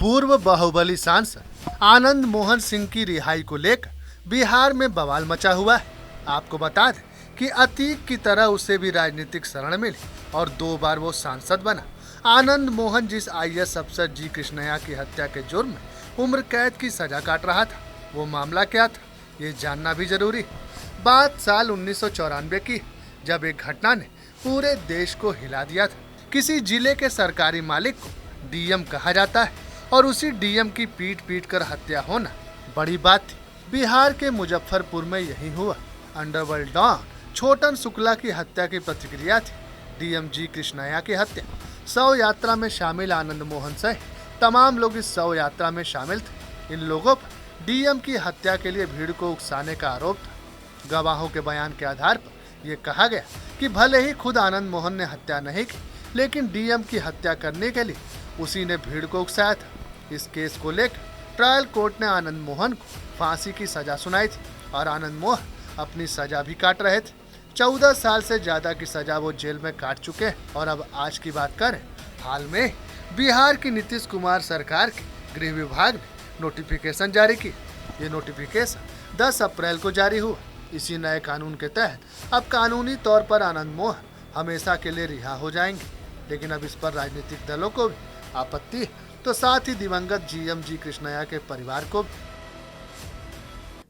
पूर्व बाहुबली सांसद आनंद मोहन सिंह की रिहाई को लेकर बिहार में बवाल मचा हुआ है। आपको बता दें कि अतीक की तरह उसे भी राजनीतिक शरण मिली और 2 बार वो सांसद बना। आनंद मोहन जिस IAS अफसर जी कृष्णैया की हत्या के जुर्म में उम्र कैद की सजा काट रहा था, वो मामला क्या था, ये जानना भी जरूरी। बात साल 1994 की, जब एक घटना ने पूरे देश को हिला दिया था। किसी जिले के सरकारी मालिक को DM कहा जाता है और उसी DM की पीट कर हत्या होना बड़ी बात थी। बिहार के मुजफ्फरपुर में यही हुआ। अंडरवर्ल्ड डॉन छोटन शुक्ला की हत्या की प्रतिक्रिया थी DM जी कृष्णैया की हत्या। शव यात्रा में शामिल आनंद मोहन सहित तमाम लोग इस शव यात्रा में शामिल थे। इन लोगों पर DM की हत्या के लिए भीड़ को उकसाने का आरोप था। गवाहों के बयान के आधार पर यह कहा गया कि भले ही खुद आनंद मोहन ने हत्या नहीं की, लेकिन DM की हत्या करने के लिए उसी ने भीड़ को उकसाया था। इस केस को लेकर ट्रायल कोर्ट ने आनंद मोहन को फांसी की सजा सुनाई थी और आनंद मोहन अपनी सजा भी काट रहे थे। 14 साल से ज्यादा की सजा वो जेल में काट चुके हैं। और अब आज की बात करें, हाल में बिहार की नीतीश कुमार सरकार के गृह विभाग ने नोटिफिकेशन जारी की। ये नोटिफिकेशन 10 अप्रैल को जारी हुआ। इसी नए कानून के तहत अब कानूनी तौर पर आनंद मोहन हमेशा के लिए रिहा हो जाएंगे। लेकिन अब इस पर राजनीतिक दलों को भी आपत्ति है, तो साथ ही दिवंगत GM जी कृष्णैया के परिवार को भी।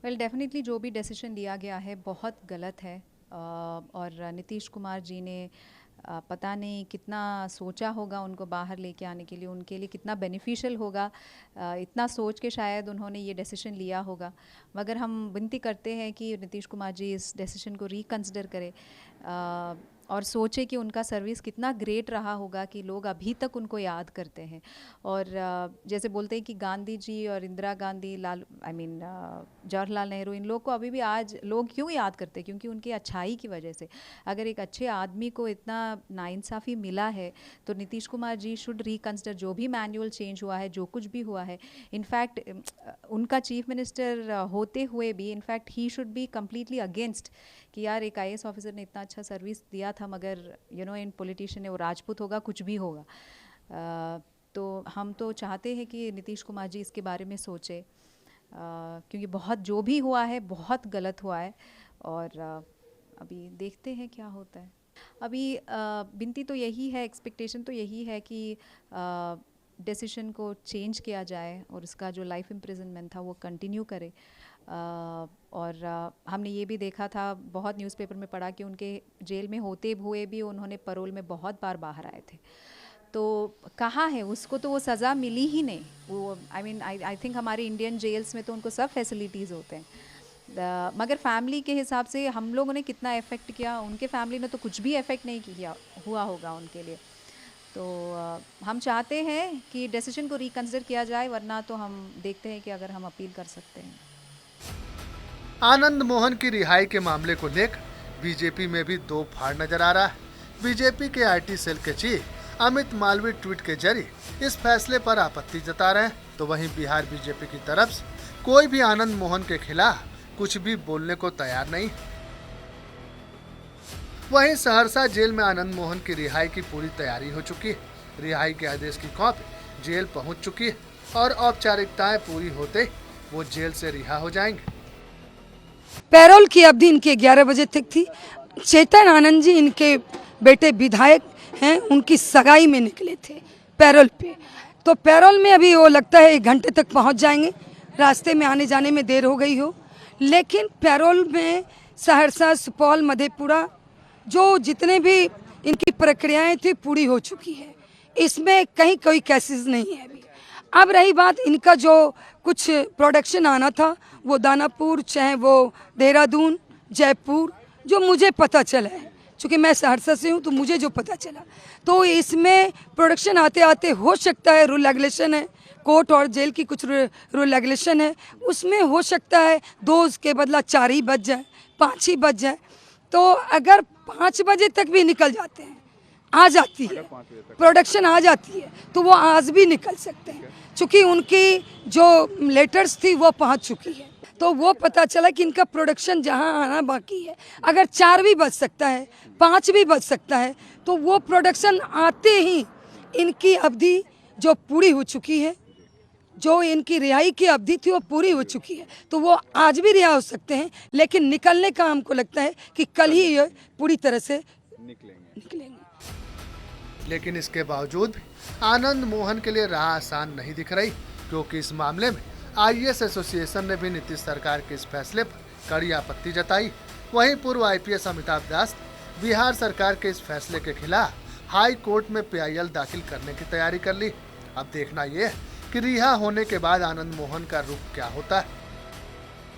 वेल डेफिनेटली जो भी डिसीजन लिया गया है बहुत गलत है। और नीतीश कुमार जी ने पता नहीं कितना सोचा होगा उनको बाहर लेके आने के लिए, उनके लिए कितना बेनिफिशियल होगा, इतना सोच के शायद उन्होंने ये डिसीजन लिया होगा। मगर हम विनती करते हैं कि नीतीश कुमार जी इस डिसीजन को रिकंसिडर करें और सोचे कि उनका सर्विस कितना ग्रेट रहा होगा कि लोग अभी तक उनको याद करते हैं। और जैसे बोलते हैं कि गांधी जी और इंदिरा गांधी, जवाहरलाल नेहरू, इन लोग को अभी भी आज लोग क्यों याद करते हैं? क्योंकि उनकी अच्छाई की वजह से। अगर एक अच्छे आदमी को इतना नाइंसाफ़ी मिला है तो नीतीश कुमार जी शुड रिकंसिडर जो भी मैनुअल चेंज हुआ है, जो कुछ भी हुआ है। इनफैक्ट उनका चीफ मिनिस्टर होते हुए भी in fact he should be completely against कि यार एक IAS ऑफिसर ने इतना अच्छा सर्विस दिया था, मगर इन पॉलिटिशियन है, वो राजपूत होगा, कुछ भी होगा। तो हम तो चाहते हैं कि नीतीश कुमार जी इसके बारे में सोचे, क्योंकि बहुत जो भी हुआ है बहुत गलत हुआ है। और अभी देखते हैं क्या होता है। अभी विनती तो यही है, एक्सपेक्टेशन तो यही है कि डिसीजन को चेंज किया जाए और उसका जो लाइफ इम्प्रिजनमेंट था वो कंटिन्यू करे। और हमने ये भी देखा था, बहुत न्यूज़पेपर में पढ़ा कि उनके जेल में होते हुए भी उन्होंने पैरोल में बहुत बार बाहर आए थे। तो कहाँ है उसको, तो वो सज़ा मिली ही नहीं। वो आई थिंक हमारे इंडियन जेल्स में तो उनको सब फैसिलिटीज़ होते हैं, मगर फैमिली के हिसाब से हम लोगों ने कितना इफ़ेक्ट किया, उनके फैमिली ने तो कुछ भी इफ़ेक्ट नहीं किया हुआ होगा उनके लिए। तो हम चाहते हैं कि डिसीजन को रिकंसिडर किया जाए, वरना तो हम देखते हैं कि अगर हम अपील कर सकते हैं। आनंद मोहन की रिहाई के मामले को लेकर बीजेपी में भी दो फाड़ नजर आ रहा है। बीजेपी के IT सेल के चीफ अमित मालवीय ट्वीट के जरिए इस फैसले पर आपत्ति जता रहे हैं, तो वहीं बिहार बीजेपी की तरफ से कोई भी आनंद मोहन के खिलाफ कुछ भी बोलने को तैयार नहीं। वहीं सहरसा जेल में आनंद मोहन की रिहाई की पूरी तैयारी हो चुकी है। रिहाई के आदेश की कॉपी जेल पहुंच चुकी है और औपचारिकताएं पूरी होते वो जेल से रिहा हो जाएंगे। पैरोल की अवधि इनके 11 बजे तक थी। चेतन आनंद जी इनके बेटे विधायक हैं, उनकी सगाई में निकले थे पैरोल पे। तो पैरोल में अभी वो लगता है 1 घंटे तक पहुंच जाएंगे, रास्ते में आने जाने में देर हो गई हो। लेकिन पैरोल में सहरसा, सुपौल, मधेपुरा जो जितने भी इनकी प्रक्रियाएं थी पूरी हो चुकी है। इसमें कहीं कोई केसेस नहीं है अभी। अब रही बात इनका जो कुछ प्रोडक्शन आना था, वो दानापुर, चाहे वो देहरादून, जयपुर, जो मुझे पता चला है, चूँकि मैं सहरसा से हूँ तो मुझे जो पता चला, तो इसमें प्रोडक्शन आते आते हो सकता है, रूल रेगुलेशन है, कोर्ट और जेल की कुछ रूल रेगुलेशन है, उसमें हो सकता है 2 के बदला 4 ही बज जाए, 5 ही बज जाए। तो अगर 5 बजे तक भी निकल जाते हैं, आ जाती है प्रोडक्शन, आ जाती है, तो वो आज भी निकल सकते हैं, चूँकि उनकी जो लेटर्स थी वो पहुँच चुकी है। तो वो पता चला कि इनका प्रोडक्शन जहाँ आना बाकी है, अगर 4 भी बज सकता है, 5 भी बज सकता है, तो वो प्रोडक्शन आते ही इनकी अवधि जो पूरी हो चुकी है जो इनकी रिहाई की अवधि थी वो पूरी हो चुकी है, तो वो आज भी रिहा हो सकते हैं, लेकिन निकलने का हमको लगता है कि कल ही ये पूरी तरह से निकलेंगे। लेकिन इसके बावजूद भी आनंद मोहन के लिए राह आसान नहीं दिख रही, क्योंकि इस मामले में आईएएस एसोसिएशन ने भी नीतीश सरकार के इस फैसले पर कड़ी आपत्ति जताई। वहीं पूर्व आईपीएस अमिताभ दास ने बिहार सरकार के इस फैसले के खिलाफ हाई कोर्ट में पीआईएल दाखिल करने की तैयारी कर ली। अब देखना यह है कि रिहा होने के बाद आनंद मोहन का रुख क्या होता है।